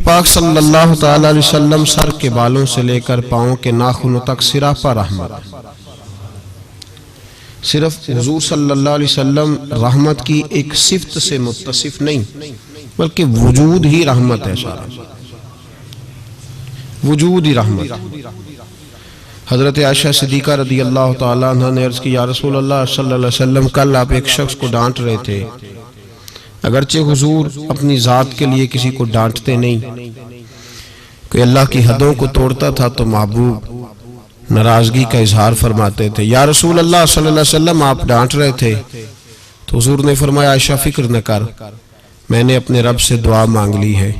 पाक सल्लल्लाहु ताला अलैहि वसल्लम सर के बालों से लेकर पाँव के नाखूनों तक सिरापा रहमत। सिर्फ हुजूर सल्लल्लाहु अलैहि वसल्लम रहमत की एक सिफ्त से मुत्तसिफ नहीं, बल्कि वजूद ही रहमत है। सारा वजूद ही रहमत। हजरत आयशा सिद्दीका रदी अल्लाह ताला अन्हा ने अर्ज की, या रसूल अल्लाह सल्लल्लाहु अलैहि वसल्लम, कल आप एक शख्स को डांट रहे थे। अगरचे हुजूर अपनी ज़ात के लिए किसी को डांटते नहीं, कोई अल्लाह की हदों को तोड़ता था तो महबूब नाराजगी का इजहार फरमाते थे। या रसूल अल्लाह सल्लल्लाहु अलैहि वसल्लम, आप डांट रहे थे। तो हुजूर ने फरमाया, आयशा फिक्र न कर, मैंने अपने रब से दुआ मांग ली है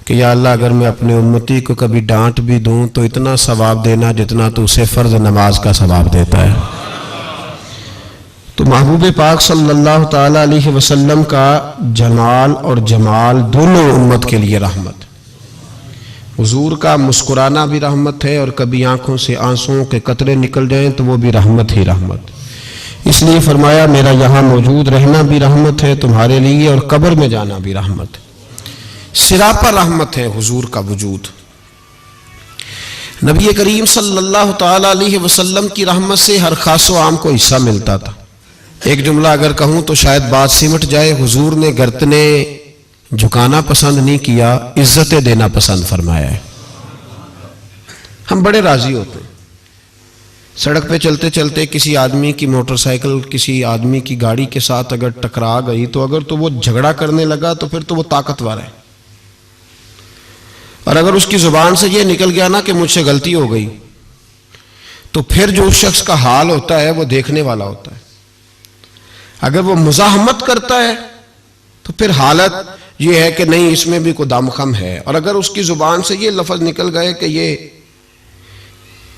कि या अल्लाह, अगर मैं अपने उम्मती को कभी डांट भी दूं तो इतना सवाब देना जितना तो उसे फर्ज नमाज का सवाब देता है। तो महबूब पाक सल्लल्लाहु ताला अलैहि वसल्लम का जमाल और जमाल दोनों उम्मत के लिए रहमत। हुजूर का मुस्कुराना भी रहमत है, और कभी आंखों से आंसुओं के कतरे निकल जाएं तो वो भी रहमत ही रहमत। इसलिए फरमाया, मेरा यहाँ मौजूद रहना भी रहमत है तुम्हारे लिए, और कब्र में जाना भी रहमत है। सिरापा रहमत है हुजूर का वजूद। नबी करीम सल्लल्लाहु ताला अलैहि वसल्लम की रहमत से हर खास व आम को हिस्सा मिलता था। एक जुमला अगर कहूं तो शायद बात सिमट जाए, हुजूर ने गर्दने झुकाना पसंद नहीं किया, इज्जतें देना पसंद फरमाया है। हम बड़े राजी होते हैं सड़क पे चलते चलते किसी आदमी की मोटरसाइकिल किसी आदमी की गाड़ी के साथ अगर टकरा गई, तो अगर तो वो झगड़ा करने लगा तो फिर तो वो ताकतवर है, और अगर उसकी जुबान से ये निकल गया ना कि मुझसे गलती हो गई, तो फिर जो उस शख्स का हाल होता है वो देखने वाला होता है। अगर वो मुजाहमत करता है तो फिर हालत ये है कि नहीं, इसमें भी कोई दमखम है। और अगर उसकी जुबान से ये लफ्ज निकल गए कि ये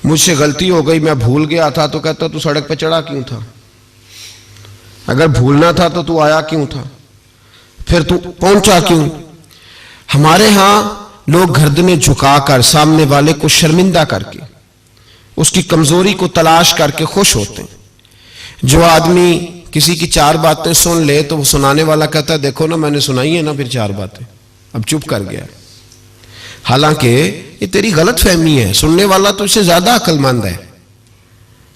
मुझसे गलती हो गई, मैं भूल गया था, तो कहता तू सड़क पे चढ़ा क्यों था? अगर भूलना था तो तू आया क्यों था? फिर तू पहुंचा क्यों? हमारे यहां लोग गर्दनें झुकाकर सामने वाले को शर्मिंदा करके उसकी कमजोरी को तलाश करके खुश होते हैं। जो आदमी किसी की चार बातें सुन ले तो वो सुनाने वाला कहता है, देखो ना मैंने सुनाई है ना फिर चार बातें, अब चुप कर गया। हालांकि ये तेरी गलत फहमी है, सुनने वाला तो इससे ज्यादा अक्लमंद है,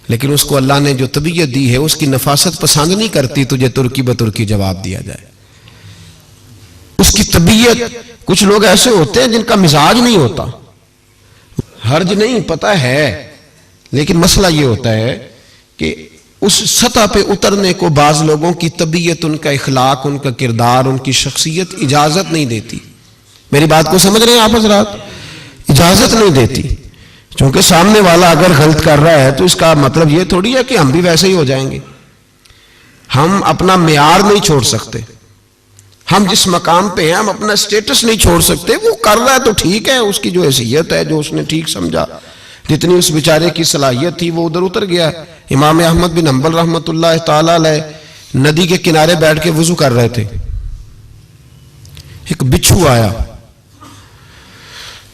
लेकिन उसको अल्लाह ने जो तबीयत दी है उसकी नफासत पसंद नहीं करती तुझे तुर्की बतुर्की जवाब दिया जाए। उसकी तबीयत, कुछ लोग ऐसे होते हैं जिनका मिजाज नहीं होता, हर्ज नहीं पता है, लेकिन मसला ये होता है कि उस सतह पे उतरने को बाज लोगों की तबीयत, उनका इखलाक, उनका किरदार, उनकी शख्सियत इजाजत नहीं देती। मेरी बात को समझ रहे हैं आप हजरात? इजाजत नहीं देती, क्योंकि सामने वाला अगर गलत कर रहा है तो इसका मतलब ये थोड़ी है कि हम भी वैसे ही हो जाएंगे। हम अपना मेयार नहीं छोड़ सकते, हम जिस मकाम पे हैं हम अपना स्टेटस नहीं छोड़ सकते। वो कर रहा है तो ठीक है, उसकी जो हैसियत है, जो उसने ठीक समझा, जितनी उस बेचारे की सलाहियत थी वो उधर उतर गया। इमाम अहमद बिन हंबल रहमतुल्लाह ताला अलैह नदी के किनारे बैठ के वुजू कर रहे थे, एक बिच्छू आया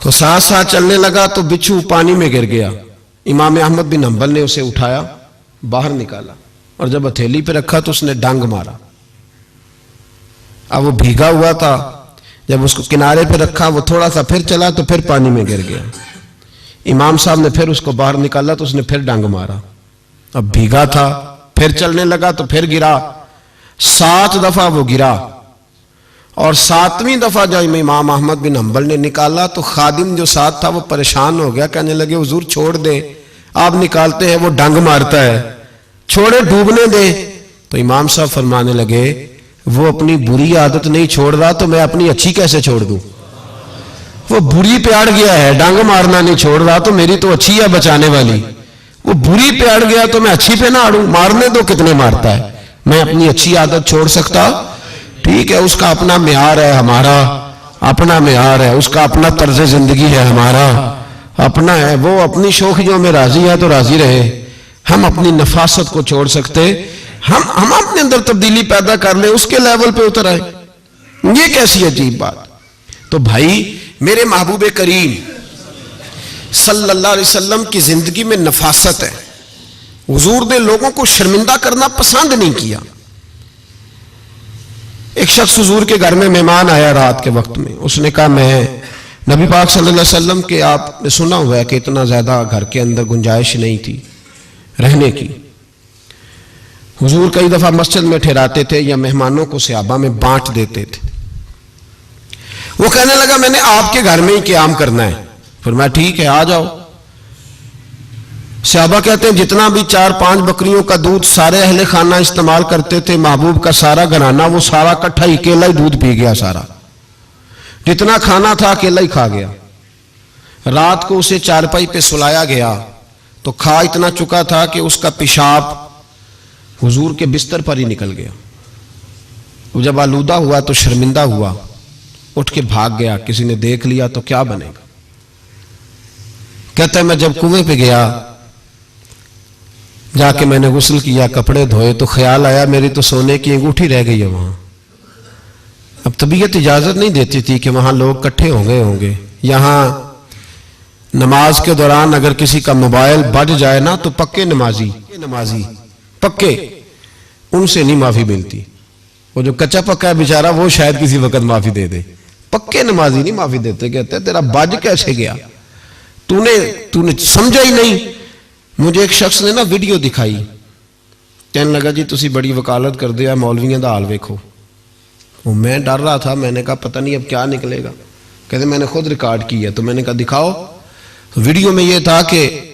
तो साथ साथ चलने लगा तो बिच्छू पानी में गिर गया। इमाम अहमद बिन हंबल ने उसे उठाया, बाहर निकाला, और जब हथेली पे रखा तो उसने डांग मारा। अब वो भीगा हुआ था, जब उसको किनारे पे रखा वो थोड़ा सा फिर चला तो फिर पानी में गिर गया। इमाम साहब ने फिर उसको बाहर निकाला तो उसने फिर डांग मारा। अब भीगा था, फिर चलने लगा तो फिर गिरा। 7 दफा वो गिरा, और 7वीं दफा जब इमाम अहमद बिन हंबल ने निकाला तो खादिम जो साथ था वो परेशान हो गया, कहने लगे हुजूर छोड़ दे, आप निकालते हैं वो डांग मारता है, छोड़े डूबने दे। तो इमाम साहब फरमाने लगे, वो अपनी बुरी आदत नहीं छोड़ रहा तो मैं अपनी अच्छी कैसे छोड़ दूं? वो बुरी पे अड़ गया है, डांग मारना नहीं छोड़ रहा, तो मेरी तो अच्छी है बचाने वाली। वो बुरी पे अड़ गया तो मैं अच्छी पे ना अड़ूं, मारने दो कितने मारता है, मैं अपनी अच्छी आदत छोड़ सकता? ठीक है, उसका अपना मेयार है, हमारा अपना मेयार है, उसका अपना तर्ज जिंदगी है, हमारा अपना है। वो अपनी शौखियों में राजी है तो राजी रहे, हम अपनी नफासत को छोड़ सकते? हम अपने अंदर तब्दीली पैदा कर ले, उसके लेवल पे उतर आए, ये कैसी अजीब बात। तो भाई मेरे महबूब करीम सल्लल्लाहु अलैहि वसल्लम की जिंदगी में नफासत है। हुजूर ने लोगों को शर्मिंदा करना पसंद नहीं किया। एक शख्स हुजूर के घर में मेहमान आया रात के वक्त में, उसने कहा मैं नबी पाक सल्लल्लाहु अलैहि वसल्लम के आपने सुना हुआ है कि इतना ज़्यादा घर के अंदर गुंजाइश नहीं थी रहने की। हुजूर कई दफ़ा मस्जिद में ठहराते थे या मेहमानों को सहाबा में बांट देते थे। वो कहने लगा मैंने आपके घर में ही क़याम करना है। फिर मैं ठीक है आ जाओ। सहाबा कहते हैं जितना भी 4-5 बकरियों का दूध सारे अहले खाना इस्तेमाल करते थे, महबूब का सारा घराना वो सारा इकट्ठा ही अकेला ही दूध पी गया। सारा जितना खाना था अकेला ही खा गया। रात को उसे चारपाई पे सुलाया गया तो खा इतना चुका था कि उसका पेशाब हुजूर के बिस्तर पर ही निकल गया। वो जब आलूदा हुआ तो शर्मिंदा हुआ, उठ के भाग गया। किसी ने देख लिया तो क्या बनेगा। कहता है मैं जब कुएं पे गया, जाके मैंने गुस्ल किया, कपड़े धोए तो ख्याल आया मेरी तो सोने की अंगूठी रह गई है वहां। अब तबीयत इजाजत नहीं देती थी कि वहां लोग इकट्ठे होंगे। यहां नमाज के दौरान अगर किसी का मोबाइल बज जाए ना तो पक्के नमाजी पक्के उनसे नहीं माफी मिलती। वो जो कच्चा पक्का है बेचारा वो शायद किसी वक्त माफी दे दे, पक्के नमाजी नहीं माफी देते। कहते तेरा बज कैसे गया, तूने समझा ही नहीं। मुझे एक शख्स ने ना वीडियो दिखाई, कहने लगा जी तुसी बड़ी वकालत कर दिया मौलवियों का हाल वेखो। वो मैं डर रहा था, मैंने कहा पता नहीं अब क्या निकलेगा। कहते मैंने खुद रिकॉर्ड किया। तो मैंने कहा दिखाओ। तो वीडियो में यह था कि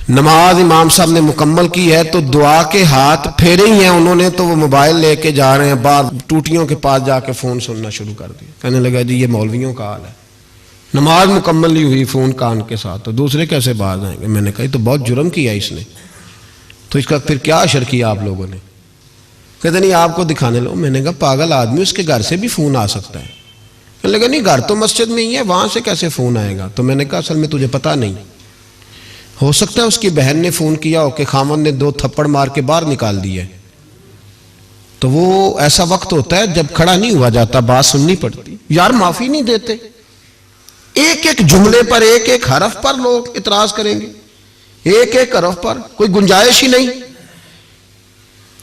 नमाज इमाम साहब ने मुकम्मल की है तो दुआ के हाथ फेरे ही हैं उन्होंने, तो वो मोबाइल लेके जा रहे हैं बाहर, टूटियों के पास जाके फोन सुनना शुरू कर दिया। कहने लगा जी ये मौलवियों का हाल है, नमाज मुकम्मल नहीं हुई फोन कान के साथ, तो दूसरे कैसे बाहर आएंगे। मैंने कहा तो बहुत जुर्म किया इसने, तो इसका फिर क्या असर किया आप लोगों ने। कहते नहीं आपको दिखाने लो। मैंने कहा पागल आदमी, उसके घर से भी फोन आ सकता है। कहने लगा नहीं घर तो मस्जिद में ही है, वहां से कैसे फोन आएगा। तो मैंने कहा असल में तुझे पता नहीं, हो सकता है उसकी बहन ने फोन किया हो कि खामन ने 2 थप्पड़ मार के बाहर निकाल दिए। तो वो ऐसा वक्त होता है जब खड़ा नहीं हुआ जाता, बात सुननी पड़ती। यार माफी नहीं देते, एक एक जुमले पर एक एक हरफ पर लोग इतराज करेंगे, एक एक हरफ पर कोई गुंजाइश ही नहीं।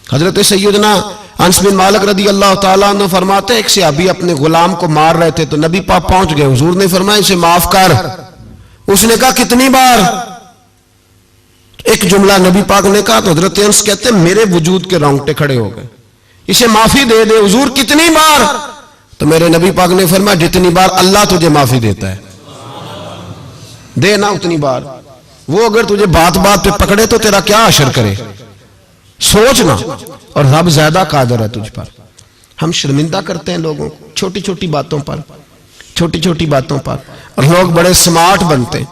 हजरत सैयदना अनस बिन मालिक रदी अल्लाह ताला अन्हु फरमाते एक सहाबी अपने गुलाम को मार रहे थे तो नबी पाक पहुंच गए। हुजूर ने फरमाया इसे माफ कर। उसने कहा कितनी बार। एक जुमला नबी पाक ने कहा तो हजरत अनस कहते मेरे वजूद के रोंगटे खड़े हो गए। इसे माफी दे दे। हुजूर कितनी बार। तो मेरे नबी पाक ने फरमाया जितनी बार अल्लाह तुझे माफी देता है दे ना उतनी बार। वो अगर तुझे बात बात पे पकड़े तो तेरा क्या असर करे, सोचना। और रब ज्यादा कादर है तुझ पर। हम शर्मिंदा करते हैं लोगों को छोटी छोटी बातों पर, छोटी छोटी बातों पर, और लोग बड़े स्मार्ट बनते,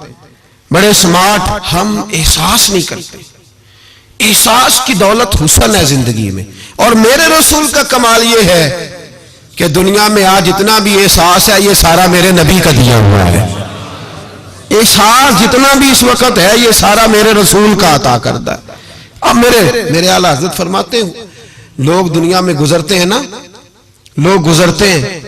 बड़े स्मार्ट। हम एहसास नहीं करते। एहसास की दौलत हुस्न है जिंदगी में। और मेरे रसूल का कमाल ये है कि दुनिया में आज जितना भी एहसास है ये सारा मेरे नबी का दिया हुआ है। एहसास जितना भी इस वक्त है ये सारा मेरे रसूल का अता करता है। अब मेरे आला हज़रत फरमाते हैं लोग दुनिया में गुजरते हैं ना, लोग गुजरते हैं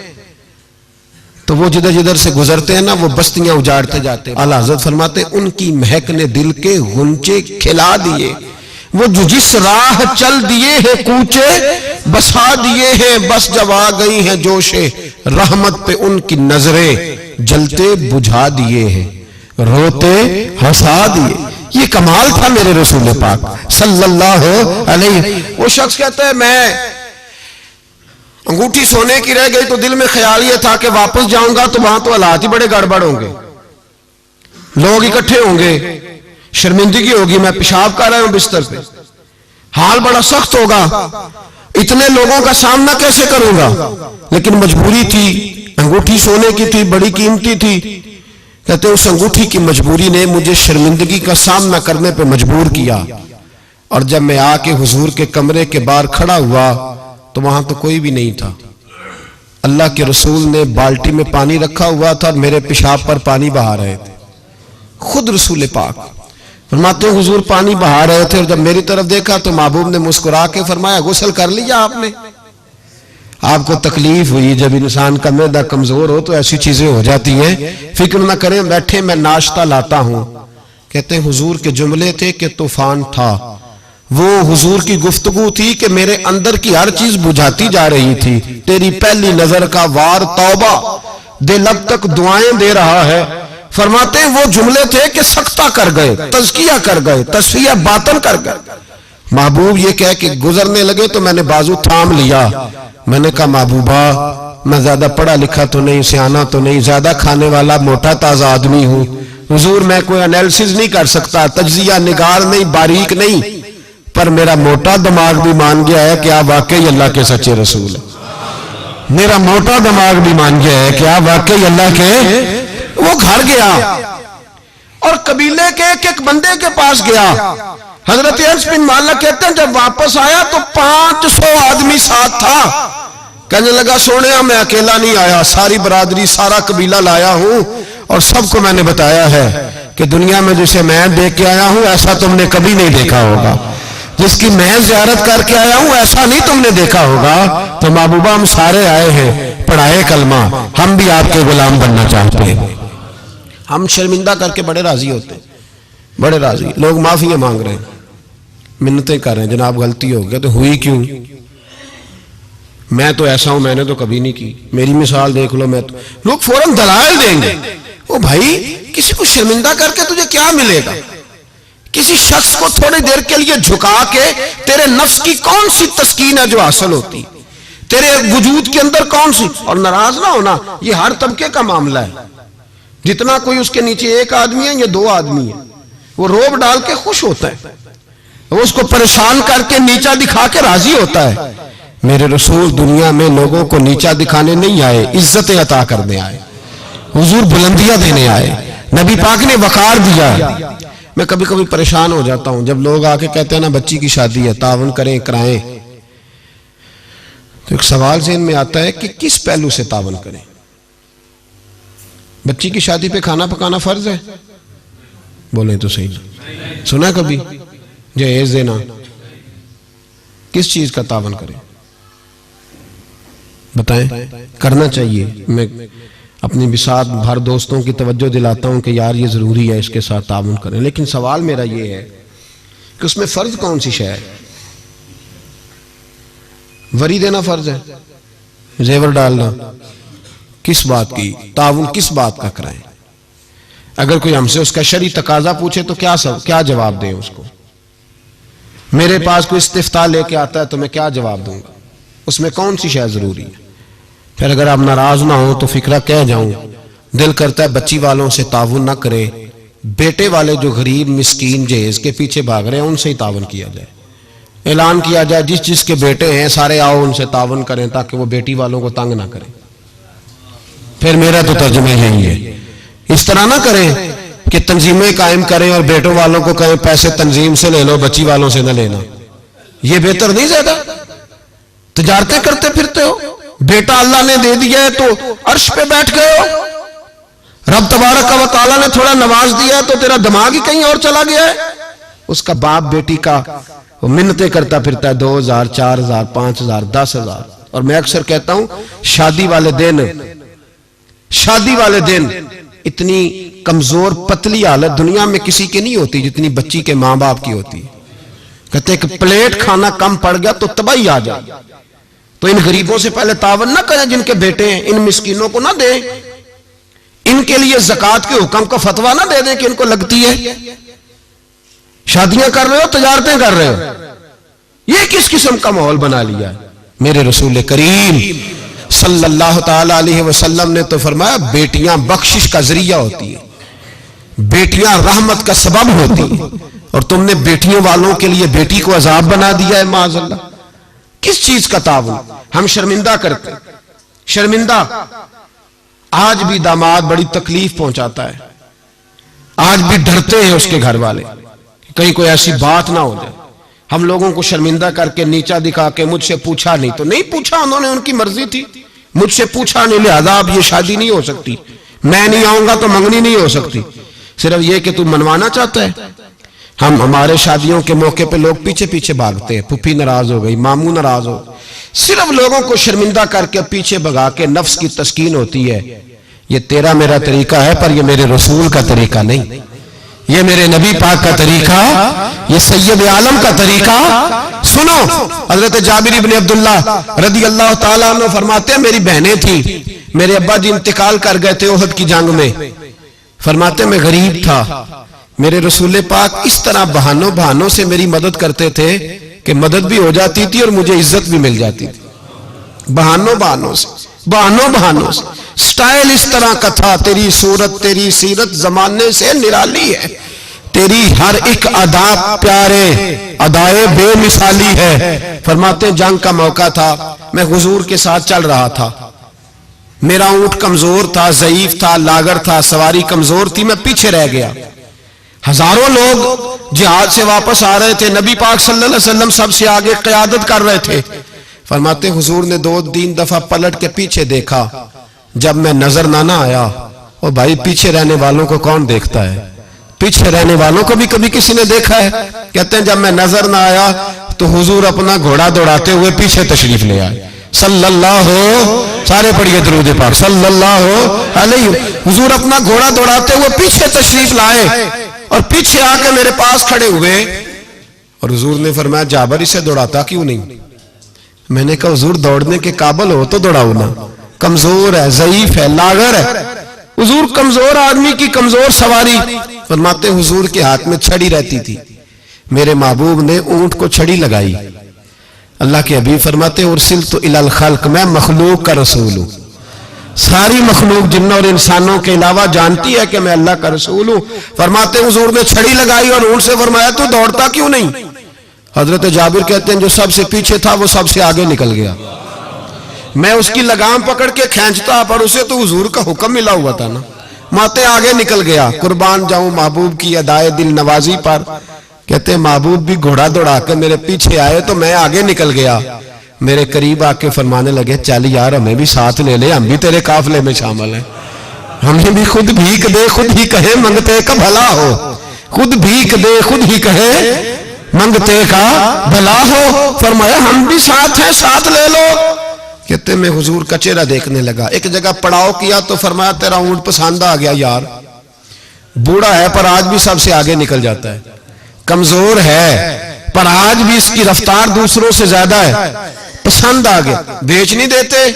तो वो जिधर जिधर से गुजरते हैं ना वो बस्तियां उजाड़ते जाते हैं। आला हज़रत फरमाते हैं उनकी महक ने दिल के गुंचे खिला दिए, वो जो जिस राह चल दिए हैं कूचे बसा दिए हैं, बस जब आ गई हैं जोशे रहमत पे उनकी नजरें जलते बुझा दिए हैं, रोते हंसा दिए। ये कमाल था मेरे रसूल पाक सल्लल्लाहु अलैहि। वो शख्स कहता है मैं अंगूठी सोने की रह गई तो दिल में ख्याल ये था कि वापस जाऊंगा तो वहां तो हालात ही बड़े गड़बड़ होंगे, लोग इकट्ठे होंगे, शर्मिंदगी होगी, मैं पेशाब कर रहा हूं बिस्तर पे, हाल बड़ा सख्त होगा, इतने लोगों का सामना कैसे करूंगा। लेकिन मजबूरी थी, अंगूठी सोने की थी, बड़ी कीमती थी। कहते उस अंगूठी की मजबूरी ने मुझे शर्मिंदगी का सामना करने पे मजबूर किया। और जब मैं आके हुजूर के कमरे के बाहर खड़ा हुआ तो वहां तो कोई भी नहीं था। अल्लाह के रसूल ने बाल्टी में पानी रखा हुआ था और मेरे पेशाब पर पानी बहा रहे थे। खुद रसूल पाक फरमाते हुजूर पानी बहा रहे थे और जब मेरी तरफ देखा तो महबूब ने मुस्कुरा के फरमाया गुस्ल कर लिया आपने। आपको तकलीफ हुई, जब इंसान का मैदा कमजोर हो तो ऐसी चीजें हो जाती हैं, फिक्र ना करें, बैठे मैं नाश्ता लाता हूं। कहते हैं हुजूर के जुमले थे कि तूफान था, वो हुजूर की गुफ्तगू थी कि मेरे अंदर की हर चीज बुझाती जा रही थी। तेरी पहली नजर का वार तौबा, दे लब तक दुआएं दे रहा है। फरमाते हैं वो जुमले थे कि सख्ता कर गए, तज़किया कर गए, तस्फिया बातन कर गए। महबूब ये कह के गुजरने लगे तो मैंने बाजू थाम लिया। मैंने कहा महबूबा, मैं ज्यादा पढ़ा लिखा तो नहीं, सियाना तो नहीं, ज्यादा खाने वाला मोटा ताजा आदमी हूं। हुजूर मैं कोई एनालिसिस नहीं कर सकता, तज्जिया निगार नहीं, बारीक नहीं, पर मेरा मोटा दिमाग भी मान गया है कि आप वाकई अल्लाह के सच्चे रसूल हैं। मेरा मोटा दिमाग भी मान गया है कि आप वाकई अल्लाह के। वो घर गया और कबीले के एक बंदे के पास गया। हजरत अनस बिन मालिक कहते हैं जब वापस आया तो 500 आदमी साथ था। कहने लगा सोने मैं अकेला नहीं आया, सारी बरादरी सारा कबीला लाया हूं और सबको मैंने बताया है कि दुनिया में जिसे मैं देख के आया हूं ऐसा तुमने कभी नहीं देखा होगा, जिसकी मैं ज़ियारत करके आया हूं ऐसा नहीं तुमने देखा होगा। तो महबूबा हम सारे आए हैं पढ़ाए कलमा, हम भी आपके गुलाम बनना चाहते हैं। हम शर्मिंदा करके बड़े राजी होते हैं, बड़े राजी। लोग माफिया मांग रहे हैं, मिन्नतें कर रहे हैं, जनाब गलती हो गई। तो हुई क्यों? मैं तो ऐसा हूं, मैंने तो कभी नहीं की, मेरी मिसाल देख लो। मैं तो लोग फौरन दलाल देंगे। ओ भाई, किसी को शर्मिंदा करके तुझे क्या मिलेगा? किसी शख्स को थोड़ी देर के लिए झुका के तेरे नफ्स की कौन सी तस्कीन है जो हासिल होती, तेरे वजूद के अंदर कौन सी? और नाराज ना होना, ये हर तबके का मामला है। जितना कोई उसके नीचे एक आदमी है या 2 आदमी है, वो रोब डाल के खुश होता है, वो उसको परेशान करके नीचा दिखा के राजी होता है। मेरे रसूल दुनिया में लोगों को नीचा दिखाने नहीं आए, इज्जतें अता करने आए। हुजूर बुलंदियां देने आए, नबी पाक ने वकार दिया। मैं कभी कभी परेशान हो जाता हूं जब लोग आके कहते हैं ना बच्ची की शादी है, तावन करें कराएं। तो एक सवाल ज़हन में आता है कि किस पहलू से तावन करें? बच्ची की शादी पे खाना पकाना फर्ज है? बोले तो सही। सुना कभी जहेज देना? किस चीज का तावन करें बताएं? करना चाहिए। मैं अपनी बिसात भर दोस्तों की तवज्जो दिलाता हूं कि यार ये जरूरी है, इसके साथ तावन करें। लेकिन सवाल मेरा ये है कि उसमें फर्ज कौन सी शय है? वरी देना फर्ज है, जेवर डालना किस बात की? ताउन किस बात का कराएं? अगर कोई हमसे उसका शरई तकाजा पूछे तो क्या जवाब दें उसको? मेरे पास कोई इस्तिफ्ता लेके आता है तो मैं क्या जवाब दूंगा? उसमें कौन सी शय जरूरी है? फिर अगर आप नाराज ना हो तो फिक्रा कह जाऊं, दिल करता है बच्ची वालों से ताउन ना करे, बेटे वाले जो गरीब मिस्कीन जहेज के पीछे भाग रहे हैं उनसे ही ताउन किया जाए। ऐलान किया जाए जिस जिसके बेटे हैं सारे आओ उनसे ताउन करें ताकि वो बेटी वालों को तंग ना करें। फिर मेरा तो तर्जुमा यही है, इस तरह ना करें कि तंजीमें कायम करें और बेटों वालों को कहें पैसे तंजीम से ले लो, बच्ची वालों से न लेना। ये बेहतर नहीं? ज्यादा तिजारतें करते फिरते हो, बेटा अल्लाह ने दे दिया है तो अर्श पे बैठ गए हो, रब तबारक व तआला ने थोड़ा नवाज दिया है तो तेरा दिमाग ही कहीं और चला गया है। उसका बाप बेटी का वो मिन्नतें करता फिरता है 2000, 4000, 5000, 10,000। और मैं अक्सर कहता हूं शादी वाले दिन इतनी कमजोर पतली हालत दुनिया में किसी की नहीं होती जितनी बच्ची के मां बाप की होती है। कहते कि प्लेट खाना कम पड़ गया तो तबाही आ जाए। तो इन गरीबों से पहले तावन ना करें जिनके बेटे हैं, इन मिस्कीनों को ना दें, इनके लिए ज़कात के हुक्म का फतवा ना दे दें कि इनको लगती है। शादियां कर रहे हो, तजारतें कर रहे हो, ये किस किस्म का माहौल बना लिया है? मेरे रसूल करीम सल्लल्लाहु ताला अलैहि वसल्लम ने तो फरमाया बेटियां बख्शिश का जरिया होती है, बेटियां रहमत का सबब होती है, और तुमने बेटियों वालों के लिए बेटी को अजाब बना दिया है। माज़अल्लाह, किस चीज का ताउन? हम शर्मिंदा करते, शर्मिंदा। आज भी दामाद बड़ी तकलीफ पहुंचाता है, आज भी डरते हैं उसके घर वाले कहीं कोई ऐसी बात ना हो जाए। हम लोगों को शर्मिंदा करके नीचा दिखा के मुझसे पूछा नहीं तो नहीं पूछा, उन्होंने उनकी मर्जी थी, मुझसे पूछा नहीं लिहाजा अब ये शादी नहीं हो सकती, मैं नहीं आऊंगा तो मंगनी नहीं हो सकती। सिर्फ ये कि तू मनवाना चाहता है। हमारे शादियों के मौके पे लोग पीछे पीछे भागते हैं, फूफी नाराज हो गई, मामू नाराज हो, सिर्फ लोगों को शर्मिंदा करके पीछे भगा के नफ्स की तस्कीन होती है। ये तेरा मेरा तरीका है पर ये मेरे रसूल का तरीका नहीं, ये मेरे नबी पाक का तरीका, ये सैयद आलम का तरीका। सुनो, हजरत जाबिर इब्न अब्दुल्लाह रदी अल्लाह ताला अन्हु फरमाते हैं मेरी बहनें थी, मेरे अब्बा जी इंतकाल कर गए थे ओहद की जंग में। फरमाते मैं गरीब था, मेरे रसूल पाक इस तरह बहानों से मेरी मदद करते थे कि मदद भी हो जाती थी और मुझे इज्जत भी मिल जाती थी। बहानों से स्टाइल इस तरह का था। तेरी सूरत तेरी सीरत जमाने से निराली है, तेरी हर एक अदा प्यारे अदाए बेमिसाली है। फरमाते जंग का मौका था, मैं हुजूर के साथ चल रहा था, मेरा ऊंट कमजोर था, ज़ईफ था, लागर था, सवारी कमजोर थी, मैं पीछे रह गया। हजारों लोग जिहाद से वापस आ रहे थे, नबी पाक सल्लल्लाहु अलैहि वसल्लम सबसे आगे क़यादत कर रहे थे। फरमाते हुजूर ने 2-3 दफा पलट के पीछे देखा, जब मैं नजर ना आया। और भाई पीछे रहने वालों को कौन देखता है? पीछे रहने वालों को भी कभी किसी ने देखा है? कहते हैं जब मैं नजर ना आया तो हुजूर अपना घोड़ा दौड़ाते हुए पीछे तशरीफ ले आए। सल्लल्लाहु, सारे पढ़िए दुरूद पाक, सल्लल्लाहु अलैहि। हुजूर अपना घोड़ा दौड़ाते हुए पीछे तशरीफ लाए और पीछे आके मेरे पास खड़े हुए। और हुजूर ने फरमाया जाबर इसे दौड़ाता क्यों नहीं? मैंने कहा हुजूर दौड़ने के काबिल हो तो दौड़ाओ ना, कमजोर है, ज़ईफ है, लागर है। हुजूर कमजोर आदमी की कमजोर सवारी। फरमाते हुजूर के हाथ में छड़ी रहती थी, मेरे महबूब ने ऊंट को छड़ी लगाई। अल्लाह के हबीब फरमाते उरसिल तो इलल खल्क, मैं मखलूक का रसूल हूं। सारी मखलूक जिन्नों और इंसानों के अलावा जानती है कि मैं अल्लाह का रसूल हूं। फरमाते हुजूर ने छड़ी लगाई और ऊंट से फरमाया तू दौड़ता क्यों नहीं? हजरत जाबिर कहते हैं जो सबसे पीछे था वो सबसे आगे निकल गया। मैं उसकी लगाम पकड़ के खींचता, पर उसे तो हुजूर का हुक्म मिला हुआ था ना, माते आगे निकल गया। कुर्बान जाऊं महबूब की अदाए दिल नवाजी पर। कहते महबूब भी घोड़ा दौड़ा के मेरे पीछे आए तो मैं आगे निकल गया। मेरे करीब आके फरमाने लगे चल यार हमें भी साथ ले ले, हम भी तेरे काफिले में शामिल हैं, हमें भी खुद भीख दे खुद ही कहे मंगते का भला हो, खुद भीख दे खुद ही कहे मंगते का भला हो। फरमाया हम भी साथ हैं, साथ ले लो। कहते मैं हुजूर का चेहरा देखने लगा, एक जगह पड़ाव किया तो फरमाया तेरा ऊंट पसंद आ गया यार, बूढ़ा है पर आज भी सबसे आगे निकल जाता है, कमजोर है पर आज भी इसकी रफ्तार दूसरों से ज्यादा है, पसंद आ गया, बेच नहीं देते?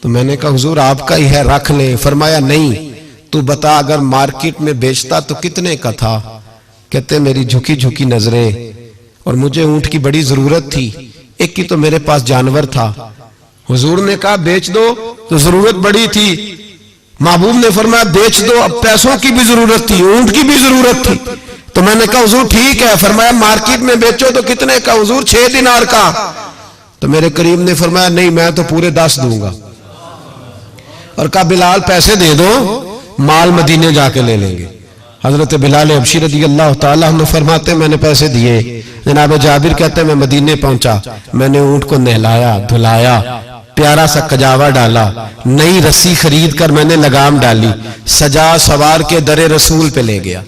तो मैंने कहा हुजूर आपका ही है, रख ले। फरमाया नहीं, तू बता अगर मार्केट में बेचता तो कितने का था? कहते मेरी झुकी झुकी नजरें और मुझे ऊंट की बड़ी जरूरत थी, एक की तो मेरे पास जानवर था। हुजूर ने कहा बेच दो, तो जरूरत बड़ी थी। महबूब ने फरमाया बेच दो, अब पैसों की भी जरूरत थी, ऊंट की भी जरूरत थी। तो मैंने कहा हुजूर ठीक है। फरमाया मार्केट में बेचो तो कितने का? हुजूर 6 दिनार का। तो मेरे करीब ने फरमाया नहीं मैं तो पूरे 10 दूंगा। और कहा बिलाल पैसे दे दो, माल मदीने जाके ले लेंगे। हजरत बिलाल हबशी रज़ी अल्लाह तआला अन्हु फरमाते मैंने पैसे दिए। जनाब जाबिर कहते मैं मदीने पहुंचा, मैंने ऊंट को नहलाया धुलाया, प्यारा सा कजावा डाला, नई रस्सी खरीद कर मैंने लगाम डाली, सजा सवार के दरे रसूल पे ले गया।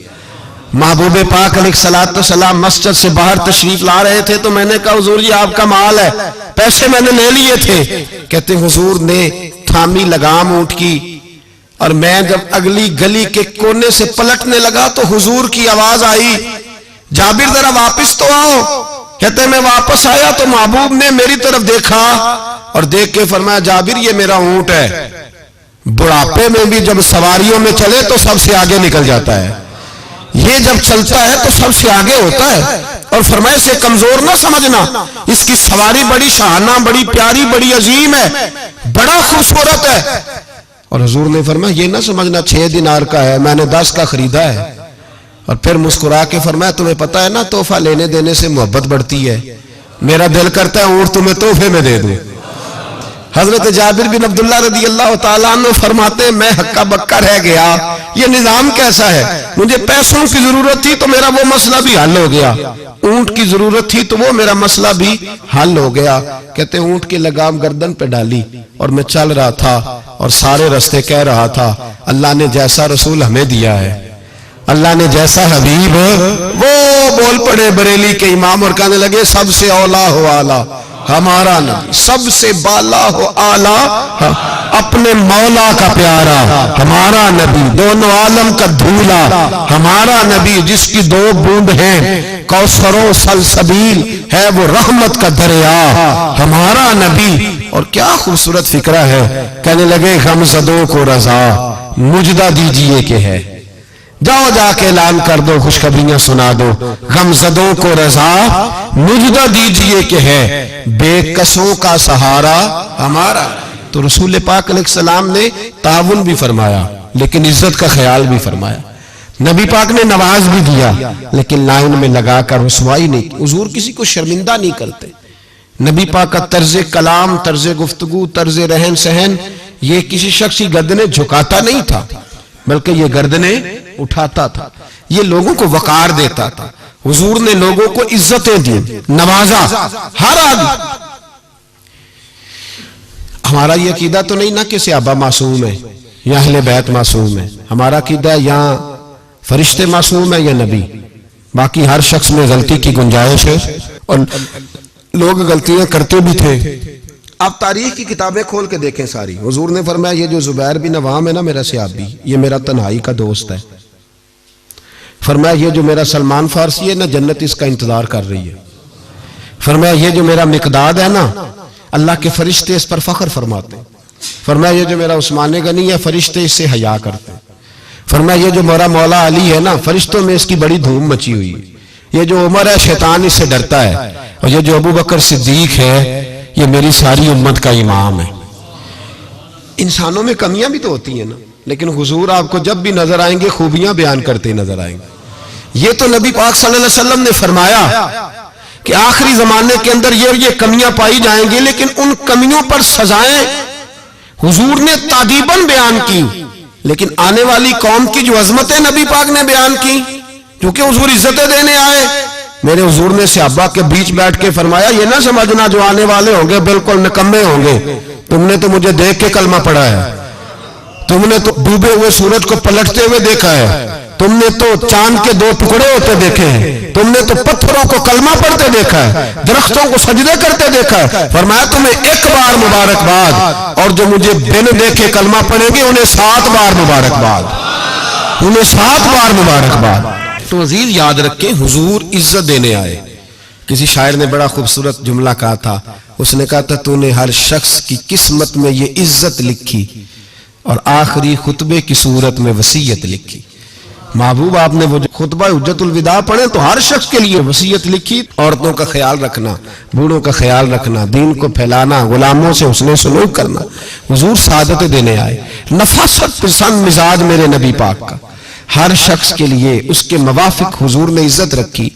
महबूब पाक अलैहिस्सलातु वस्सलाम मस्जिद से बाहर तशरीफ ला रहे थे तो मैंने कहा हुजूर जी आपका माल है, पैसे मैंने ले लिए थे। कहते हुजूर ने थामी लगाम ऊंट की और मैं जब अगली गली के कोने से पलटने लगा तो हुजूर की आवाज आई जाबिर जरा वापस तो आओ। कहते मैं वापस आया तो महबूब ने मेरी तरफ देखा और देख के फरमाया जाबिर ये मेरा ऊंट है, बुढ़ापे में भी जब सवारियों में चले तो सबसे आगे निकल जाता है, ये जब चलता है तो सबसे आगे होता है। और फरमाए से कमजोर ना समझना, इसकी सवारी बड़ी शाहाना, बड़ी प्यारी, बड़ी अजीम है, बड़ा खूबसूरत है। और हुजूर ने फरमाया ये ना समझना 6 दिनार का है, मैंने 10 का खरीदा है। और फिर मुस्कुरा के फरमाया तुम्हें पता है ना तोहफा लेने देने से मोहब्बत बढ़ती है, मेरा दिल करता है ऊंट तुम्हें तोहफे में दे दूं। हजरत जाबिर बिन अब्दुल्लाह रज़ी अल्लाह तआला अन्हु फरमाते मैं हक्का बक्का रह गया, ये निजाम कैसा है? मुझे पैसों की जरूरत थी तो मेरा वो मसला भी हल हो गया, ऊंट की जरूरत थी तो वो मेरा मसला भी हल हो गया। कहते ऊंट की लगाम गर्दन पे डाली और मैं चल रहा था और सारे रास्ते कह रहा था अल्लाह ने जैसा रसूल हमें दिया है, अल्लाह ने जैसा हबीब, वो बोल पड़े बरेली के इमाम और कहने लगे सबसे औला हो आला हमारा नबी, सबसे बाला हो आला अपने मौला का प्यारा हमारा नबी, दोनों आलम का धूला हमारा नबी, जिसकी 2 बूंद हैं कौसरो सलसबील है वो रहमत का दरिया हमारा नबी। और क्या खूबसूरत फिक्रा है। कहने लगे गमज़दों को रजा मुजदा दीजिए कि है, जाओ जाके ऐलान कर दो, खुशखबरियां सुना दो। गमज़दों को रजा मुजदा दीजिए कि है, बेकसों का सहारा हमारा। तो रसूल पाक अलैहिस्सलाम ने ताउन भी फरमाया लेकिन इज्जत का ख्याल भी फरमाया। नबी पाक ने नवाज भी दिया लेकिन लाइन में लगाकर रुसवाई नहीं की। हुजूर किसी को शर्मिंदा नहीं करते। नबी पाक का तर्ज कलाम, तर्ज गुफ्तगू, तर्ज रहन सहन, ये किसी शख्स की गर्दनें झुकाता नहीं था बल्कि ये गर्दनें उठाता था, ये लोगों को वकार देता था। हुजूर ने लोगों को इज्जतें दी, नवाजा हर आदमी। हमारा ये अकीदा तो नहीं ना कि सहाबा मासूम है या अहले बैत मासूम है। हमारा अकीदा या फरिश्ते मासूम है या नबी। बाकी हर शख्स में गलती की गुंजाइश है और लोग गलतियां करते भी थे। आप तारीख की किताबें खोल के देखें सारी। हुजूर ने फरमाया ये जो जुबैर बिन अवाम है ना मेरा सहाबी, ये मेरा तन्हाई का दोस्त है। फरमाया ये जो मेरा सलमान फारसी है ना, जन्नत इसका इंतजार कर रही है। फरमाया ये जो मेरा मिकदाद है ना, अल्लाह के फरिश्ते इस पर फख्र फरमाते। फरमाया ये जो मेरा उस्मान गनी है, फरिश्ते इससे हया करते। फरमाया ये जो मेरा मौला अली है ना, फरिश्तों में इसकी बड़ी धूम मची हुई है। ये जो उमर है शैतान इससे डरता है, और ये जो अबू बकर सिद्दीक है ये मेरी सारी उम्मत का इमाम है। इंसानों में कमियां भी तो होती हैं ना, लेकिन हुजूर आपको जब भी नजर आएंगे खूबियां बयान करते नजर आएंगे। ये तो नबी पाक सल्लल्लाहु अलैहि वसल्लम ने फरमाया कि आखिरी जमाने के अंदर ये कमियां पाई जाएंगी, लेकिन उन कमियों पर सजाएं हुजूर ने तादीबन बयान की। लेकिन आने वाली कौम की जो अजमतें नबी पाक ने बयान की, क्योंकि हुजूर इज्जतें देने आए। मेरे हुजूर ने सहाबा के बीच बैठ के फरमाया ये ना समझना जो आने वाले होंगे बिल्कुल निकम्मे होंगे। तुमने तो मुझे देख के कलमा पढ़ा है, तुमने तो डूबे हुए सूरज को पलटते हुए देखा है, तुमने तो चांद के दो टुकड़े होते देखे हैं, तुमने तो पत्थरों को कलमा पढ़ते देखा है, दरख्तों को सजदे करते देखा है। फरमाया तुम्हें एक बार मुबारकबाद, और जो मुझे बिन देखे कलमा पढ़ेंगे उन्हें 7 बार मुबारकबाद, उन्हें 7 बार मुबारकबाद। तो अजीज याद रखें, हुजूर इज्जत देने आए। किसी शायर ने बड़ा खूबसूरत जुमला कहा था। उसने कहा था तूने हर शख्स की किस्मत में ये इज्जत लिखी और आखिरी खुतबे की सूरत में वसीयत लिखी। महबूब आपने वो जो खुतबा हुज्जतुल विदा पढ़े तो हर शख्स के लिए वसीयत लिखी, औरतों का ख्याल रखना, बूढ़ों का ख्याल रखना, दीन को फैलाना, गुलामों से हुस्ने सलूक करना। हुजूर सादत देने आए। नफासत पसंद मिजाज मेरे नबी पाक का, हर शख्स के लिए उसके मवाफिक हुजूर ने इज्जत रखी।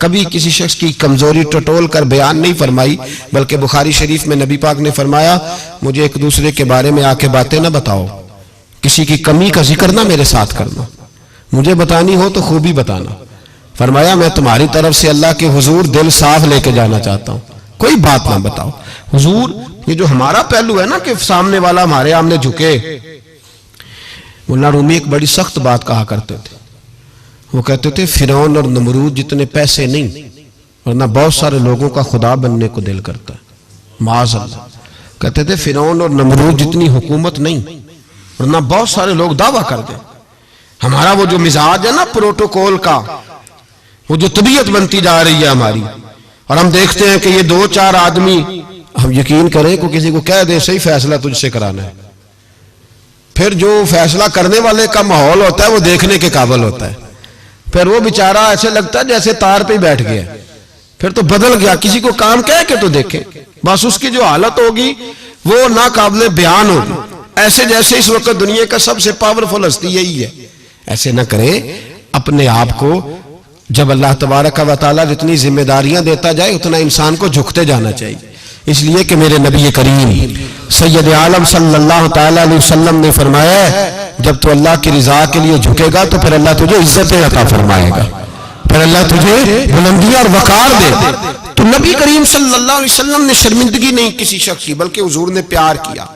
कभी किसी शख्स की कमजोरी टटोल कर बयान नहीं फरमाई, बल्कि बुखारी शरीफ में नबी पाक ने फरमाया मुझे एक दूसरे के बारे में आके बातें ना बताओ, किसी की कमी का जिक्र ना मेरे साथ करना, मुझे बतानी हो तो खूबी बताना। फरमाया मैं तुम्हारी तरफ से अल्लाह के हुजूर दिल साफ लेके जाना चाहता हूं, कोई बात ना बताओ। हुजूर ये जो हमारा पहलू है ना कि सामने वाला हमारे आमने झुके। मुल्ला रूमी एक बड़ी सख्त बात कहा करते थे। वो कहते थे फिरौन और नमरूद जितने पैसे नहीं, वरना बहुत सारे लोगों का खुदा बनने को दिल करता है। माज़अल्लाह कहते थे फिरौन और नमरूद जितनी हुकूमत नहीं, वरना बहुत सारे लोग दावा कर दें। हमारा वो जो मिजाज है ना प्रोटोकॉल का, वो जो तबीयत बनती जा रही है हमारी, और हम देखते हैं कि ये 2-4 आदमी, हम यकीन करें को किसी को कह दे सही फैसला तुझसे कराना है, फिर जो फैसला करने वाले का माहौल होता है वो देखने के काबिल होता है। फिर वो बेचारा ऐसे लगता है जैसे तार पे बैठ गया, फिर तो बदल गया। किसी को काम कह के तो देखे, बस उसकी जो हालत होगी वो नाकाबिले बयान होगी। ऐसे जैसे इस वक्त दुनिया का सबसे पावरफुल हस्ती यही है। ऐसे ना करें अपने आप को। जब अल्लाह तबारक व तआला जितनी जिम्मेदारियां देता जाए उतना इंसान को झुकते जाना चाहिए। इसलिए कि मेरे नबी करीम सैयद आलम सल्लल्लाहु तआला अलैहि वसल्लम ने फरमाया जब तू अल्लाह की रिजा के लिए झुकेगा तो फिर अल्लाह तुझे इज्जतें अता फरमाएगा, फिर अल्लाह तुझे बुलंदियां और वकार दे। तो नबी करीम सल्लल्लाहु अलैहि वसल्लम ने शर्मिंदगी नहीं किसी शख्स की, बल्कि हुजूर ने प्यार किया,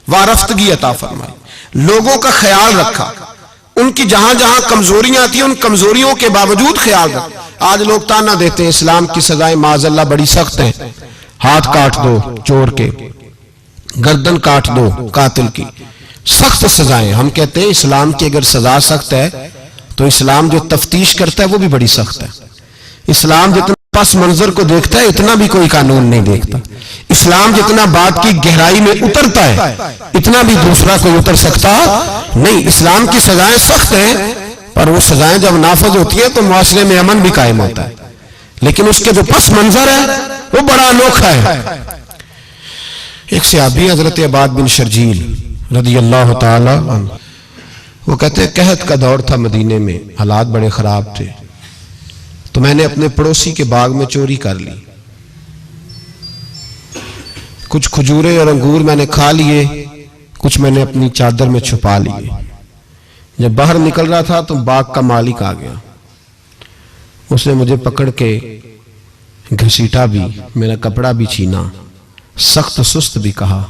वारफ्तगी अता फरमाई, लोगों का ख्याल रखा, उनकी जहां जहां कमजोरियां थी उन कमजोरियों के बावजूद ख्याल रखा। आज लोग ताना देते हैं इस्लाम की सजाएं माज़अल्लाह बड़ी सख्त हैं, हाथ काट दो चोर के, गर्दन काट दो कातिल की, सख्त सजाएं। हम कहते हैं इस्लाम की अगर सजा सख्त है तो इस्लाम जो तफ्तीश करता है वो भी बड़ी सख्त है। इस्लाम जितना पस मंजर को देखता है, इतना भी कोई कानून नहीं देखता। इस्लाम जितना बात की गहराई में उतरता है, इतना भी दूसरा कोई उतर सकता नहीं। इस्लाम की सजाएं सख्त हैं, पर वो सजाएं जब नाफज होती है तो मुआशरे में अमन भी कायम होता है। लेकिन उसके जो पस मंजर है वो बड़ा अनोखा है। एक सहाबी हजरत अबाद बिन शर्जील रदी अल्लाह ताला अन्हु, वो कहते हैं कहत का दौर था मदीने में, हालात बड़े खराब थे, तो मैंने अपने पड़ोसी के बाग में चोरी कर ली। कुछ खजूरें और अंगूर मैंने खा लिए, कुछ मैंने अपनी चादर में छुपा लिए। जब बाहर निकल रहा था तो बाग का मालिक आ गया, उसने मुझे पकड़ के घसीटा भी, मेरा कपड़ा भी छीना, सख्त सुस्त भी कहा।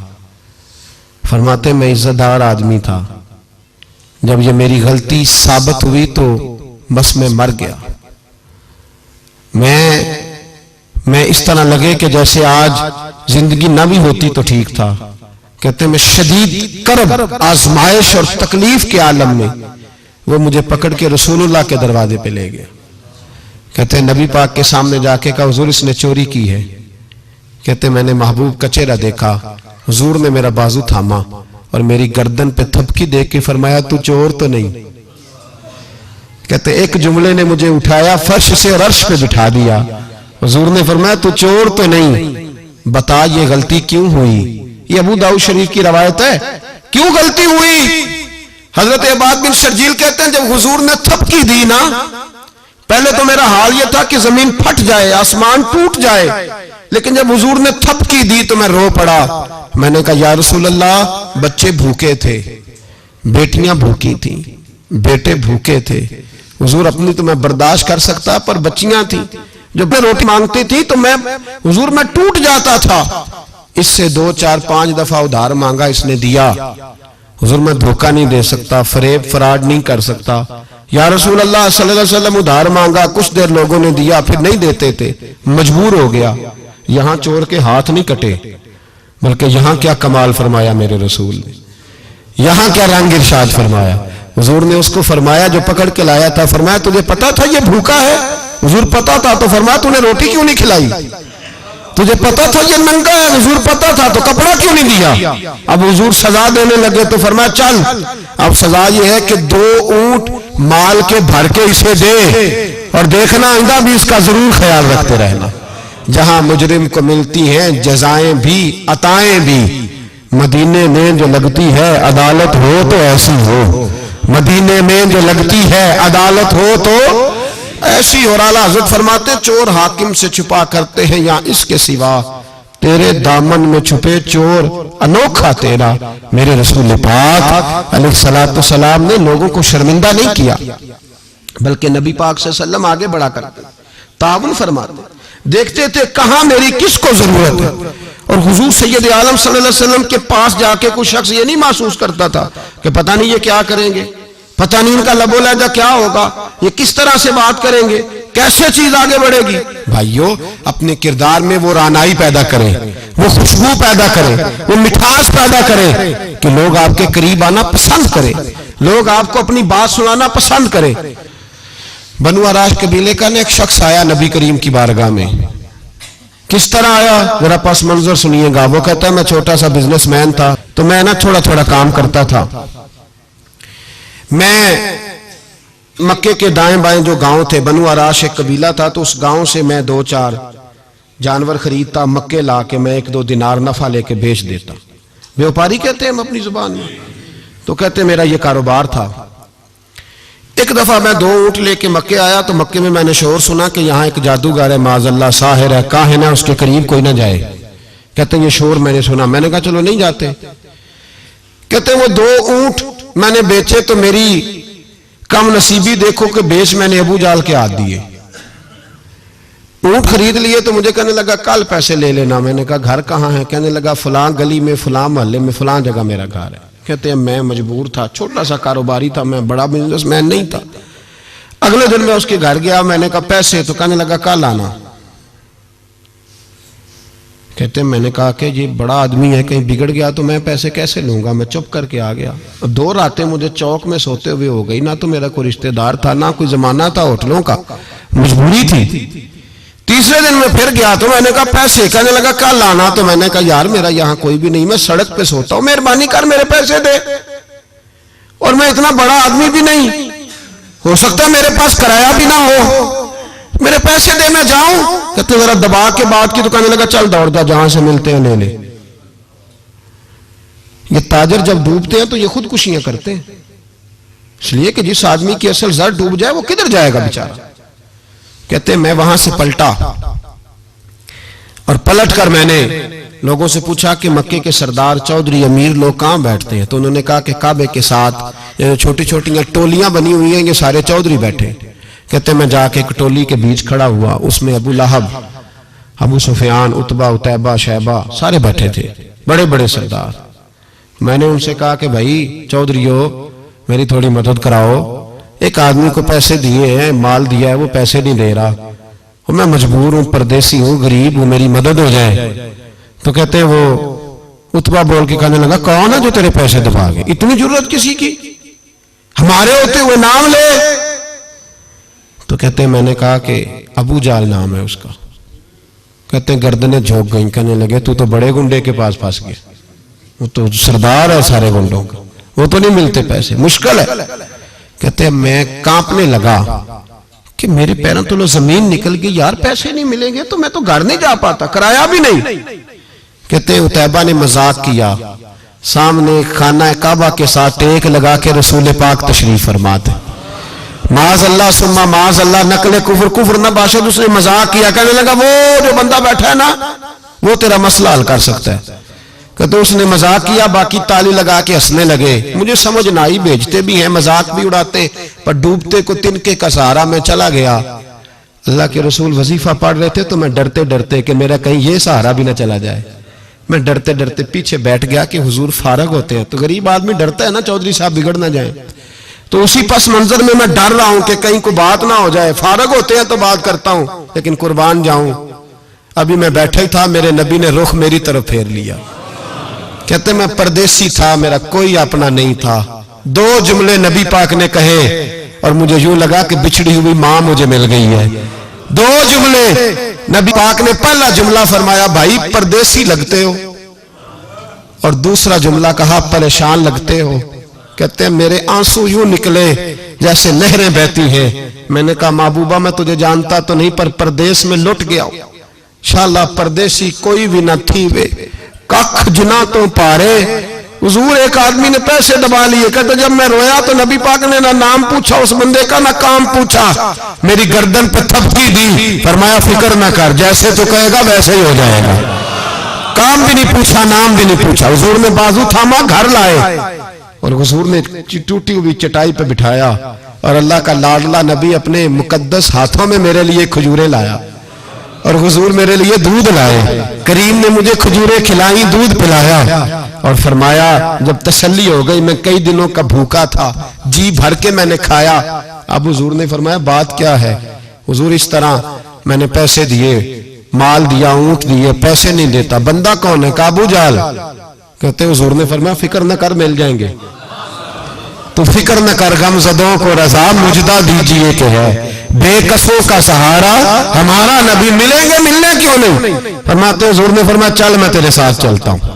फरमाते मैं इज्जतदार आदमी था, जब ये मेरी गलती साबित हुई तो बस मैं मर गया। मैं इस तरह लगे कि जैसे आज जिंदगी ना भी होती तो ठीक था। कहते मैं शदीद करब, आजमाइश और तकलीफ के आलम में वो मुझे पकड़ के रसूलुल्लाह के दरवाजे पे ले गया। कहते नबी पाक के सामने जाके कहा हुजूर इसने चोरी की है। कहते मैंने महबूब का चेहरा देखा, हुजूर ने मेरा बाजू थामा और मेरी गर्दन पे थपकी दे के फरमाया तू चोर तो नहीं। कहते एक जुमले ने मुझे उठाया, फर्श से और अर्श पे बिठा दिया। हुजूर ने फरमाया तू चोर तो नहीं, बता ये गलती क्यों हुई। ये अबू दाऊद शरीफ की रवायत है। क्यों गलती हुई? हजरत अबाद बिन शर्जील कहते हैं जब हुजूर ने थपकी दी ना, पहले तो मेरा हाल यह था कि जमीन फट जाए, आसमान टूट जाए, लेकिन जब हुजूर ने थपकी दी तो मैं रो पड़ा। मैंने कहा या रसूल अल्लाह बच्चे भूखे थे, बेटियां भूखी थी, बेटे भूखे थे। हुजूर अपनी तो मैं बर्दाश्त कर सकता, पर बच्चियां थी जो मैं रोटी मांगती थी तो मैं हुजूर मैं टूट जाता था। इससे 2 4 5 दफा उधार मांगा, इसने दिया। हुजूर मैं धोखा नहीं दे सकता, फरेब फराड नहीं कर सकता। या रसूल अल्लाह सल्लल्लाहु अलैहि वसल्लम उधार मांगा, कुछ देर लोगों ने दिया, फिर नहीं देते थे, मजबूर हो गया। यहां चोर के हाथ नहीं कटे, बल्कि यहां क्या कमाल फरमाया मेरे रसूल ने, यहां क्या रंग इरशाद फरमाया। हुजूर ने उसको फरमाया जो पकड़ के लाया था, फरमाया तुझे पता था ये भूखा है? हुजूर पता था। तो फरमाया तूने रोटी क्यों नहीं खिलाई? तुझे पता था ये नंगा है? हुजूर पता था। तो कपड़ा क्यों नहीं दिया? अब हुजूर सजा देने लगे तो फरमाया चल अब सजा ये है कि 2 ऊंट माल के भर के इसे दे, और देखना आइंदा भी इसका जरूर ख्याल रखते रहना। जहां मुजरिम को मिलती हैं जजाएं भी अताएं भी, मदीने में जो लगती है अदालत हो तो ऐसी हो, मदीने में जो लगती है अदालत हो तो ऐसी। और आला हज़रत फरमाते चोर हाकिम से छुपा करते हैं या इसके सिवा, तेरे दामन में छुपे चोर अनोखा तेरा। मेरे रसूल पाक अलैहिस्सलातु सलाम ने लोगों को शर्मिंदा नहीं किया, बल्कि नबी पाक सल्लल्लाहु अलैहि वसल्लम आगे बढ़ा करते, ताउन फरमाते, देखते थे कहां मेरी किसको जरूरत है। और हुजूर सैयद आलम सल्लल्लाहु अलैहि वसल्लम के पास जाके कोई शख्स ये नहीं महसूस करता था कि पता नहीं ये क्या करेंगे, पता नहीं इनका लबो लहजा क्या होगा, ये किस तरह से बात करेंगे, कैसे चीज आगे बढ़ेगी। भाइयों अपने किरदार में वो रानाई पैदा करें, वो खुशबू पैदा करें, वो मिठास पैदा करें कि लोग आपके करीब आना पसंद करें, लोग आपको अपनी बात सुनाना पसंद करें। बनु अराश कबीले का एक शख्स आया नबी करीम की बारगाह में। किस तरह आया जरा पस मंजर सुनिएगा। वो कहता है मैं छोटा सा बिजनेसमैन था, तो मैं ना थोड़ा थोड़ा काम करता था। मैं मक्के के दाएं बाएं जो गांव थे, बनु अराश एक कबीला था, तो उस गांव से मैं 2 4 जानवर खरीदता, मक्के ला के मैं 1 2 दिनार नफा लेके बेच देता। व्यापारी कहते हैं हम अपनी जुबान में। तो कहते मेरा ये कारोबार था। एक दफा मैं 2 ऊंट लेके मक्के आया, तो मक्के में मैंने शोर सुना कि यहाँ एक जादूगर है, माज़अल्लाह साहिर है, काहिन है, उसके करीब कोई ना जाए। कहते ये शोर मैंने सुना। मैंने कहा चलो नहीं जाते। कहते वो 2 ऊंट मैंने बेचे तो मेरी कम नसीबी देखो कि बेच मैंने अबू जाल के हाथ दिए। ऊंट खरीद लिए तो मुझे कहने लगा कल पैसे ले लेना। मैंने कहा घर कहाँ है? कहने लगा फलां गली में, फलां मोहल्ले में, फलां जगह मेरा घर है। कहते हैं मैं मजबूर था, छोटा सा कारोबारी था, मैं बड़ा बिजनेसमैन नहीं था। अगले दिन मैं उसके घर गया, मैंने कहा पैसे? तो कहने लगा कल आना। कहते हैं मैंने कहा कि ये बड़ा आदमी है, कहीं बिगड़ गया तो मैं पैसे कैसे लूंगा। मैं चुप करके आ गया। 2 रातें मुझे चौक में सोते हुए हो गई। ना तो मेरा कोई रिश्तेदार था, ना कोई जमाना था होटलों का, मजबूरी थी। तीसरे दिन मैं फिर गया तो मैंने कहा पैसे, कहने लगा कल आना। तो मैंने कहा यार मेरा यहां कोई भी नहीं, मैं सड़क पे सोता हूं, मेहरबानी कर मेरे पैसे दे, और मैं इतना बड़ा आदमी भी नहीं, हो सकता है मेरे पास किराया भी ना हो, मेरे पैसे दे मैं जाऊं। कहते जरा दबा के बात की। तो कहने लगा चल दौड़ जा, जहां से मिलते हैं ले ले। ये ताजर जब डूबते हैं तो ये खुदकुशियां करते हैं, इसलिए कि जिस आदमी की असल जर डूब जाए वो किधर जाएगा बेचारा। कहते मैं वहां से पलटा और पलट कर मैंने लोगों से पूछा कि मक्के के सरदार चौधरी अमीर लोग कहां बैठते हैं। तो उन्होंने कहा कि काबे के साथ छोटी छोटी टोलियां बनी हुई हैं, ये सारे चौधरी बैठे। कहते मैं जाके एक टोली के बीच खड़ा हुआ, उसमें अबू लहब, अबू सुफियान, उतबा, उतैबा, शैबा सारे बैठे थे, बड़े बड़े सरदार। मैंने उनसे कहा कि भाई चौधरीयो मेरी थोड़ी मदद कराओ, एक आदमी को पैसे दिए हैं, माल दिया है, वो पैसे नहीं दे रहा, और मैं मजबूर हूं, परदेसी हूं, गरीब हूं, मेरी मदद हो जाए। तो कहते हैं वो उतबा बोल के कहने लगा कौन है जो तेरे पैसे दबा गए, इतनी जरूरत किसी की, हमारे होते हुए नाम ले। तो कहते हैं मैंने कहा कि अबू जाल नाम है उसका। कहते हैं गर्दनें झोंक गई, कहने लगे तू तो बड़े गुंडे के पास फंस गया, वो तो सरदार है सारे गुंडों का, वो तो नहीं मिलते पैसे, मुश्किल है। कहते हैं मैं कांपने लगा कि मेरे पैरों तो जमीन निकल गई, यार पैसे नहीं मिलेंगे तो मैं तो घर नहीं जा पाता, किराया भी नहीं। कहते हैं उतैबा ने मजाक किया, सामने खाना काबा के साथ टेक लगा के रसूल पाक तशरीफ फरमाते, माज अल्लाह सुम्मा माज अल्लाह, नकले कुफर कुफर न बाशद, उसने मजाक किया। कहने लगा वो जो बंदा बैठा है ना वो तेरा मसला हल कर सकता है। कहते उसने मजाक किया, बाकी ताली लगा के हंसने लगे। मुझे समझ ना आई, भेजते भी हैं, मजाक भी उड़ाते, पर डूबते को तिनके का सहारा मैं चला गया। अल्लाह के रसूल वजीफा पढ़ रहे थे तो मैं डरते डरते कि मेरा कहीं ये सहारा भी ना चला जाए, मैं डरते डरते पीछे बैठ गया कि हुजूर फारग होते हैं। तो गरीब आदमी डरता है ना चौधरी साहब बिगड़ ना जाए, तो उसी पस मंजर में मैं डर रहा हूं कि कहीं को बात ना हो जाए, फारग होते हैं तो बात करता हूं, लेकिन कुर्बान जाऊं। अभी मैं बैठा ही था, मेरे नबी ने रुख मेरी तरफ फेर लिया। कहते मैं परदेसी था, मेरा कोई अपना नहीं था। दो जुमले नबी पाक ने कहे और मुझे यूं लगा कि बिछड़ी हुई मां मुझे मिल गई है। दो जुमले नबी पाक ने, पहला जुमला फरमाया भाई परदेसी लगते हो, और दूसरा जुमला कहा परेशान लगते हो। कहते हैं मेरे आंसू यूं निकले जैसे नहरें बहती हैं। मैंने कहा महबूबा मैं तुझे जानता तो नहीं, पर परदेश में लुट गया, शाला परदेसी कोई भी न थी वे, कख जना तो पारे। हुजूर एक आदमी ने पैसे दबा लिए, कहते जब मैं रोया तो नबी पाक ने ना नाम पूछा उस बंदे का, ना काम पूछा, मेरी गर्दन पे थपकी दी, फरमाया फिक्र ना कर, जैसे तो कहेगा वैसे ही हो जाएगा। काम भी नहीं पूछा, नाम भी नहीं पूछा, हुजूर ने बाजू थामा, घर लाए, और हुजूर ने टूटी हुई चटाई पे बिठाया, और अल्लाह का लाडला नबी अपने मुकद्दस हाथों में मेरे लिए खजूरें लाया, और हुजूर मेरे लिए दूध लाए। करीम ने मुझे खजूरें खिलाई, दूध पिलाया, और फरमाया जब तसल्ली हो गई, मैं कई दिनों का भूखा था, जी भर के मैंने खाया। अब हुजूर ने फरमाया बात क्या है। हुजूर इस तरह मैंने पैसे दिए, माल दिया, ऊंट दिए, पैसे नहीं देता, बंदा कौन है? काबू जाल। कहते हुजूर ने फरमाया फिक्र न कर, मिल जाएंगे। तो फिक्र न कर, गमज़दों को रज़ा मुजदा दीजिए कि है, बेकसों का सहारा हमारा नबी, मिलेंगे, मिलने क्यों नहीं। फरमाते हुजूर ने फरमाया चल मैं तेरे साथ चलता हूं।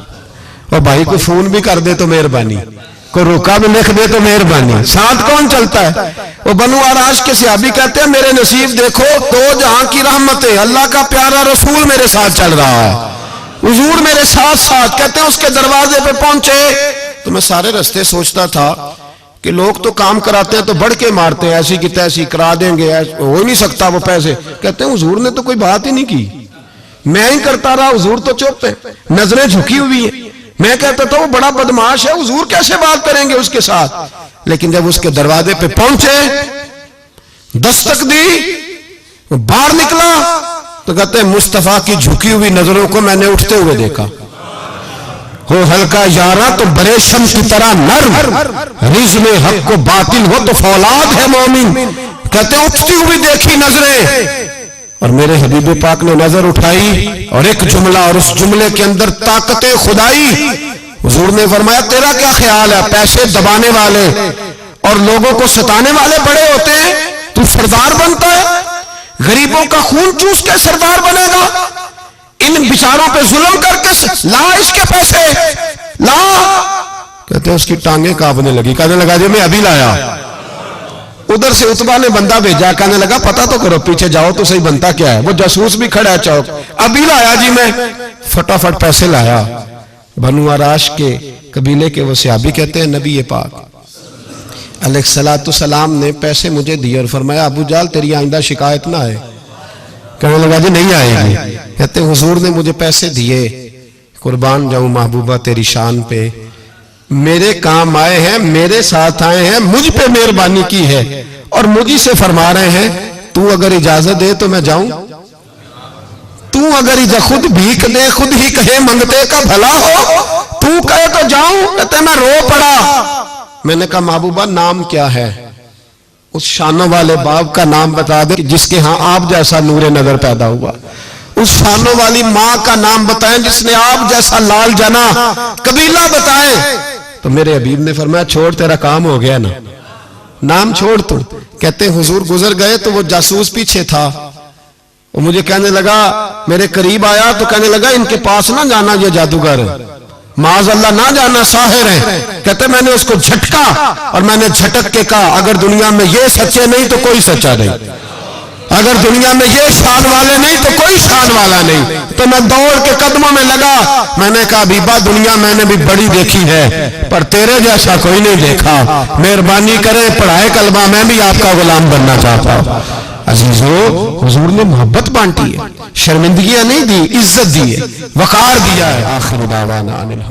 और भाई को फोन भी कर दे तो मेहरबानी, को रुका भी लिख दे तो मेहरबानी। साथ कौन चलता है? वो बनु आराश के सहाबी कहते हैं मेरे नसीब देखो, दो जहां की रहमत है, अल्लाह का प्यारा रसूल मेरे साथ चल रहा है, हुजूर मेरे साथ साथ। कहते हैं उसके दरवाजे पे पहुंचे तो मैं सारे रास्ते सोचता था कि लोग तो काम कराते हैं तो बढ़ के मारते हैं, ऐसी की तैसी करा देंगे, हो ही नहीं सकता वो पैसे। कहते हैं हुजूर ने तो कोई बात ही नहीं की, मैं ही करता रहा, हुजूर तो चुप है, नजरें झुकी हुई है। मैं कहता था वो बड़ा बदमाश है, हुजूर कैसे बात करेंगे उसके साथ। लेकिन जब उसके दरवाजे पे पहुंचे, दस्तक दी, बाहर निकला, तो कहते हैं मुस्तफा की झुकी हुई नजरों को मैंने उठते हुए देखा। हो हल्का यारा तो बरेशम की तरह नर्म, रिज में हक को बातिल हो तो फौलाद है मोमिन। कहते हैं उठती हुई देखी नजरें, और मेरे हबीब पाक ने नजर उठाई और एक जुमला, और उस जुमले के अंदर ताकत खुदाई। हुजूर ने फरमाया तेरा क्या ख्याल है, पैसे दबाने वाले और लोगों को सताने वाले बड़े होते हैं, तू सरदार बनता है, गरीबों का खून चूस के सरदार बनेगा? इन बेचारों पे जुल्म करके ला इसके पैसे ला। कहते हैं उसकी टांगे कांपने लगी, कहने लगा जी मैं अभी लाया। उधर से उतबा ने बंदा भेजा, कहने लगा पता तो करो, पीछे जाओ तो सही बनता क्या है। वो जासूस भी खड़ा है चौक, अभी लाया जी मैं। फटाफट पैसे लाया। बनु आराश के कबीले के वो सहाबी कहते हैं नबी पाक अलैहिस्सलाम ने पैसे मुझे दिए और फरमाया अबू जाल तेरी आइंदा शिकायत ना आए। कहने लगा जी नहीं आएगी। कहते हुजूर ने मुझे पैसे दिए, कुर्बान जाऊं महबूबा तेरी शान पे, मेरे काम आए हैं, मेरे साथ आए हैं, मुझ पे मेहरबानी की है और मुझी से फरमा रहे हैं तू अगर इजाजत दे तो मैं जाऊं। तू अगर खुद भीख दे, खुद ही कहे मंगते का भला हो, तू कहे तो जाऊं। कहते मैं रो पड़ा। मैंने कहा महबूबा नाम क्या है? उस शानों वाले बाप का नाम बता दे जिसके यहां आप जैसा नूरे नजर पैदा हुआ। उस शानों वाली मां का नाम बताएं जिसने आप जैसा लाल जना। कबीला बताएं। तो मेरे हबीब ने फरमाया छोड़ तेरा काम हो गया ना, नाम छोड़ तू। कहते हुजूर गुजर गए तो वो जासूस पीछे था, वो मुझे कहने लगा, मेरे करीब आया तो कहने लगा इनके पास ना जाना, ये जादूगर माज अल्लाह ना जाना, साहिर है। कहते मैंने उसको झटका और मैंने झटक के कहा अगर दुनिया में ये सच्चे नहीं तो कोई सच्चा नहीं, अगर दुनिया में ये शान वाले नहीं तो कोई शान वाला नहीं। तो मैं दौड़ के कदमों में लगा। मैंने कहा बीबा दुनिया मैंने भी बड़ी देखी है पर तेरे जैसा कोई नहीं देखा, मेहरबानी करे पढ़ाए कलमा, मैं भी आपका गुलाम बनना चाहता हूं। अजीजों हुजूर ने मोहब्बत बांटी है, शर्मिंदगियां नहीं दी, इज्जत दी है, वकार दिया है। आखिर दावाना अनिल